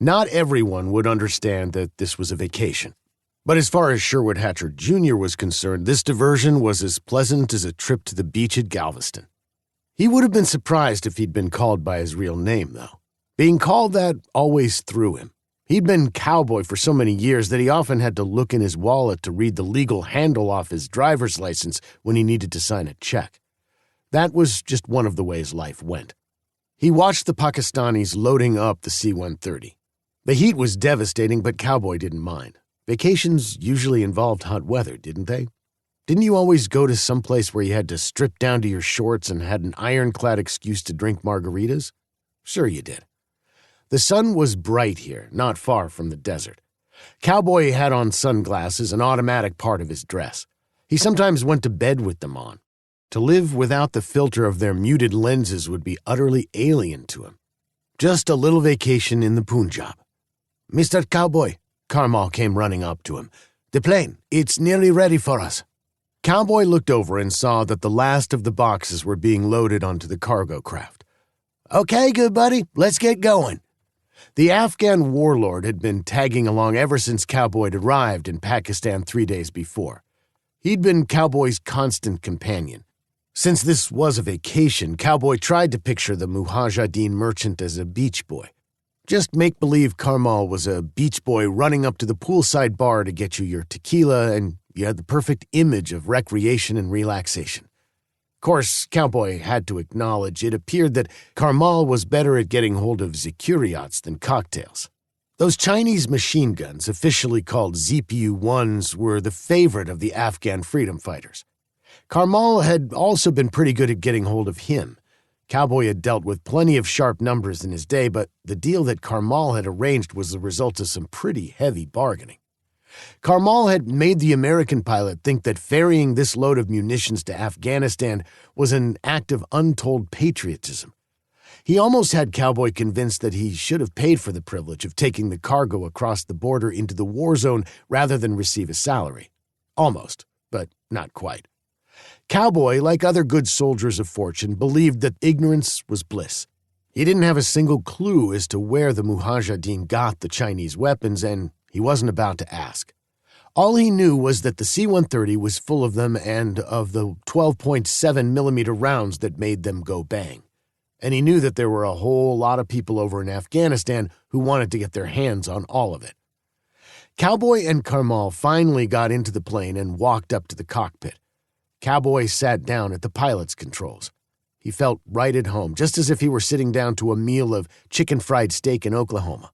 Not everyone would understand that this was a vacation. But as far as Sherwood Hatcher Jr. was concerned, this diversion was as pleasant as a trip to the beach at Galveston. He would have been surprised if he'd been called by his real name, though. Being called that always threw him. He'd been cowboy for so many years that he often had to look in his wallet to read the legal handle off his driver's license when he needed to sign a check. That was just one of the ways life went. He watched the Pakistanis loading up the C-130. The heat was devastating, but Cowboy didn't mind. Vacations usually involved hot weather, didn't they? Didn't you always go to some place where you had to strip down to your shorts and had an ironclad excuse to drink margaritas? Sure you did. The sun was bright here, not far from the desert. Cowboy had on sunglasses, an automatic part of his dress. He sometimes went to bed with them on. To live without the filter of their muted lenses would be utterly alien to him. Just a little vacation in the Punjab. "Mr. Cowboy," Carmal came running up to him. "The plane, it's nearly ready for us." Cowboy looked over and saw that the last of the boxes were being loaded onto the cargo craft. "Okay, good buddy, let's get going." The Afghan warlord had been tagging along ever since Cowboy had arrived in Pakistan 3 days before. He'd been Cowboy's constant companion. Since this was a vacation, Cowboy tried to picture the Mujahideen merchant as a beach boy. Just make believe Carmal was a beach boy running up to the poolside bar to get you your tequila, and you had the perfect image of recreation and relaxation. Of course, Cowboy had to acknowledge it appeared that Carmal was better at getting hold of zikuriats than cocktails. Those Chinese machine guns, officially called ZPU-1s, were the favorite of the Afghan freedom fighters. Carmal had also been pretty good at getting hold of him. Cowboy had dealt with plenty of sharp numbers in his day, but the deal that Carmal had arranged was the result of some pretty heavy bargaining. Carmal had made the American pilot think that ferrying this load of munitions to Afghanistan was an act of untold patriotism. He almost had Cowboy convinced that he should have paid for the privilege of taking the cargo across the border into the war zone rather than receive a salary. Almost, but not quite. Cowboy, like other good soldiers of fortune, believed that ignorance was bliss. He didn't have a single clue as to where the Mujahideen got the Chinese weapons, and he wasn't about to ask. All he knew was that the C-130 was full of them and of the 12.7mm rounds that made them go bang. And he knew that there were a whole lot of people over in Afghanistan who wanted to get their hands on all of it. Cowboy and Carmal finally got into the plane and walked up to the cockpit. Cowboy sat down at the pilot's controls. He felt right at home, just as if he were sitting down to a meal of chicken fried steak in Oklahoma.